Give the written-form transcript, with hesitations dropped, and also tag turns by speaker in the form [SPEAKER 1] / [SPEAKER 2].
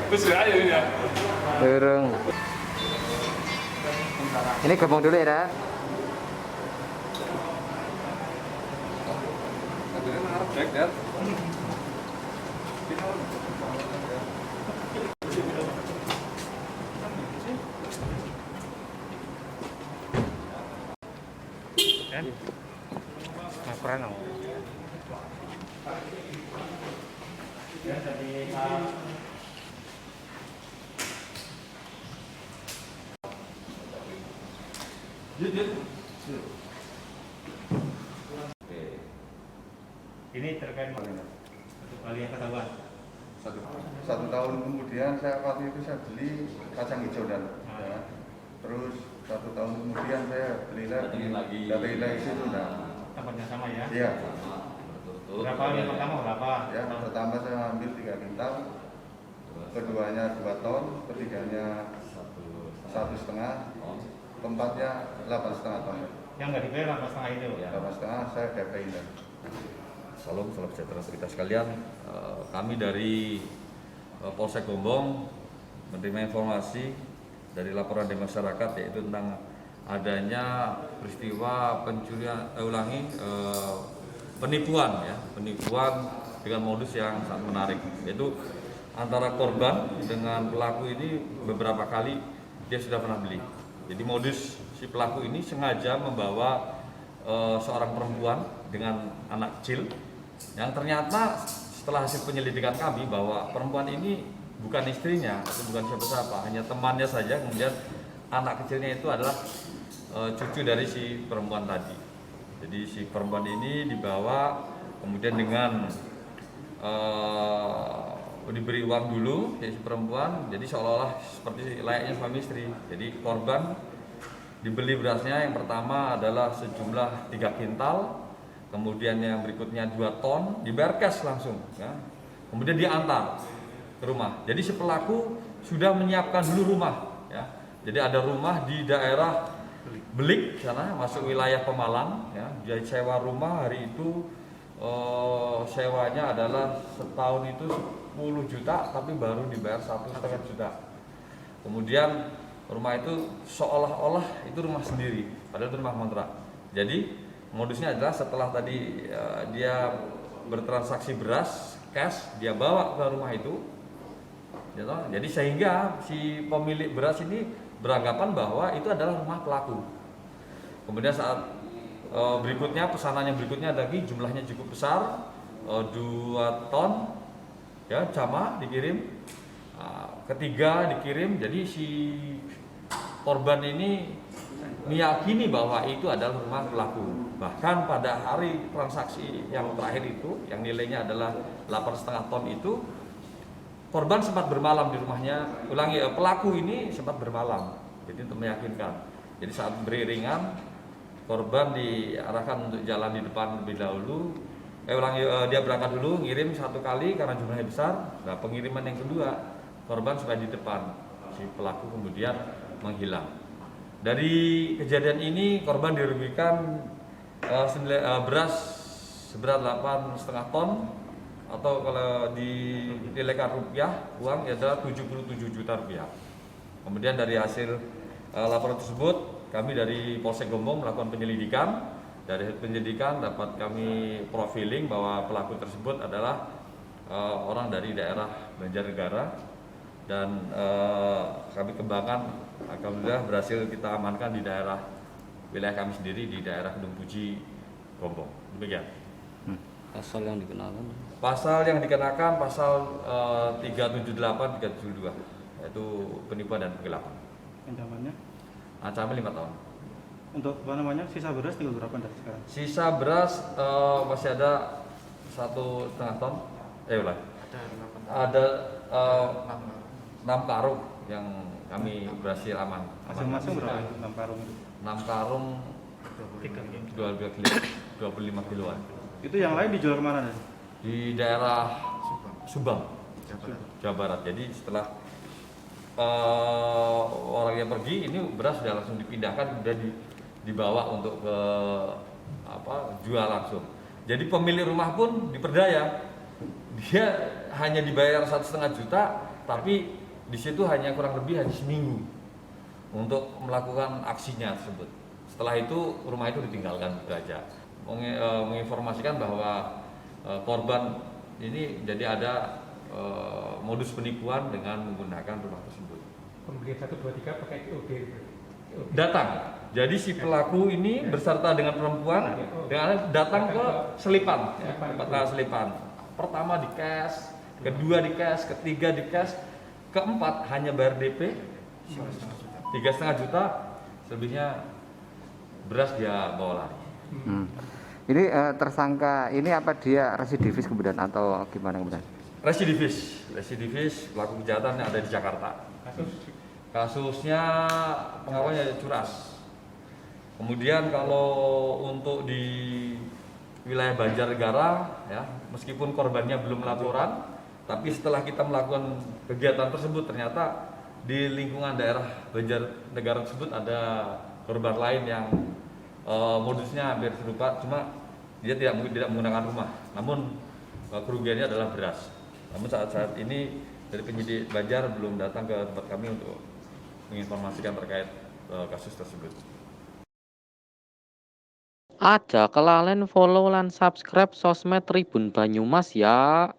[SPEAKER 1] Wis ayo ya.
[SPEAKER 2] Burung. Ini gabung dulu ya, Dak.
[SPEAKER 1] Akhirnya ngarep back dan.
[SPEAKER 2] Laporan dong.
[SPEAKER 3] Ini terkait untuk kalian ketahuan.
[SPEAKER 4] Satu tahun kemudian waktu itu saya beli kacang hijau dan ya. Terus 1 tahun kemudian saya beli lagi dari situ
[SPEAKER 3] Tempatnya sama ya?
[SPEAKER 4] Iya.
[SPEAKER 3] Berapa yang pertama berapa?
[SPEAKER 4] Ya, pertama saya ambil 3 kintal, keduanya 2 ton, ketiganya 1,5, keempatnya 8,5 ton.
[SPEAKER 3] Yang nggak dibayar 8,5 itu?
[SPEAKER 4] 8,5 saya DP-in.
[SPEAKER 5] Salam sejahtera kita sekalian. Kami dari Polsek Gombong menerima informasi dari laporan dari masyarakat yaitu tentang adanya peristiwa penipuan dengan modus yang sangat menarik, yaitu antara korban dengan pelaku ini beberapa kali dia sudah pernah beli. Jadi modus si pelaku ini sengaja membawa seorang perempuan dengan anak kecil yang ternyata setelah hasil penyelidikan kami bahwa perempuan ini bukan istrinya atau bukan siapa-siapa, hanya temannya saja. Kemudian anak kecilnya itu adalah cucu dari si perempuan tadi. Jadi si perempuan ini dibawa kemudian dengan diberi uang dulu si perempuan, jadi seolah-olah seperti layaknya suami istri. Jadi korban dibeli berasnya yang pertama adalah sejumlah 3 kintal, kemudian yang berikutnya 2 ton, dibayar cash langsung ya. Kemudian diantar ke rumah. Jadi si pelaku sudah menyiapkan dulu rumah ya. Jadi ada rumah di daerah Belik sana, masuk wilayah Pemalang ya. Dia sewa rumah hari itu sewanya adalah setahun itu 10 juta tapi baru dibayar 1,5 juta. Kemudian rumah itu seolah-olah itu rumah sendiri, padahal itu rumah kontrak. Jadi modusnya adalah setelah tadi dia bertransaksi beras cash, dia bawa ke rumah itu gitu. Jadi sehingga si pemilik beras ini beranggapan bahwa itu adalah rumah pelaku. Kemudian saat berikutnya, pesanan yang berikutnya lagi jumlahnya cukup besar, 2 ton ya, jamaah dikirim, ketiga dikirim. Jadi si korban ini meyakini bahwa itu adalah rumah pelaku. Bahkan pada hari transaksi yang terakhir itu, yang nilainya adalah 8,5 ton itu, korban sempat bermalam di rumahnya. Pelaku ini sempat bermalam. Jadi untuk meyakinkan. Jadi saat beriringan, korban diarahkan untuk jalan di depan lebih dahulu. Dia berangkat dulu, ngirim 1 kali karena jumlahnya besar. Nah, pengiriman yang kedua, korban sudah di depan. Si pelaku kemudian menghilang. Dari kejadian ini korban dirugikan beras seberat 8,5 ton atau kalau dinilaikan rupiah uang adalah 77 juta rupiah. Kemudian dari hasil laporan tersebut kami dari Polsek Gombong melakukan penyelidikan. Dari penyelidikan dapat kami profiling bahwa pelaku tersebut adalah orang dari daerah Banjarnegara dan kami kembangkan, alhamdulillah berhasil kita amankan di daerah wilayah kami sendiri di daerah Kedung Puji, Gombong. Demikian.
[SPEAKER 2] Pasal yang dikenakan?
[SPEAKER 5] Pasal yang dikenakan pasal 378, 372 yaitu penipuan dan penggelapan.
[SPEAKER 3] Ancamannya?
[SPEAKER 5] Ancaman 5 tahun.
[SPEAKER 3] Untuk sisa beras tinggal berapa dari sekarang?
[SPEAKER 5] Sisa beras masih ada 1,5 ton. Ada 6 karung yang kami berhasil aman.
[SPEAKER 3] Masing-masing berapa? 6 karung itu?
[SPEAKER 5] 6 karung 25 kiloan.
[SPEAKER 3] Itu yang lain dijual kemana?
[SPEAKER 5] Di daerah Subang, Jawa Barat. Jadi setelah orangnya pergi, ini beras sudah langsung dipindahkan, sudah dibawa untuk ke jual langsung. Jadi pemilik rumah pun diperdaya, dia hanya dibayar 1,5 juta, tapi di situ hanya kurang lebih hanya seminggu untuk melakukan aksinya tersebut. Setelah itu rumah itu ditinggalkan saja. Menginformasikan bahwa korban ini jadi ada modus penipuan dengan menggunakan rumah tersebut.
[SPEAKER 6] Pembelian 1, 2, 3 pakai COD.
[SPEAKER 5] Datang, jadi si pelaku ini berserta dengan perempuan dengan datang ke Selipan, Selipan. Pertama di cash, kedua di cash, ketiga di cash, keempat hanya bayar DP 3,5 juta, selebihnya beras dia bawa lari.
[SPEAKER 2] Ini tersangka ini apa dia residivis kemudian atau gimana kemudian?
[SPEAKER 5] Residivis pelaku kejahatan yang ada di Jakarta. Kasusnya pengakuannya curas. Kemudian kalau untuk di wilayah Banjarnegara, ya, meskipun korbannya belum laporan, tapi setelah kita melakukan kegiatan tersebut ternyata di lingkungan daerah Banjarnegara tersebut ada korban lain yang modusnya hampir serupa, cuma dia tidak menggunakan rumah, namun kerugiannya adalah beras. Namun saat ini dari penyidik Banjar belum datang ke tempat kami untuk menginformasikan terkait kasus tersebut.
[SPEAKER 7] Aja kelalen follow lan subscribe sosmed Tribun Banyumas ya.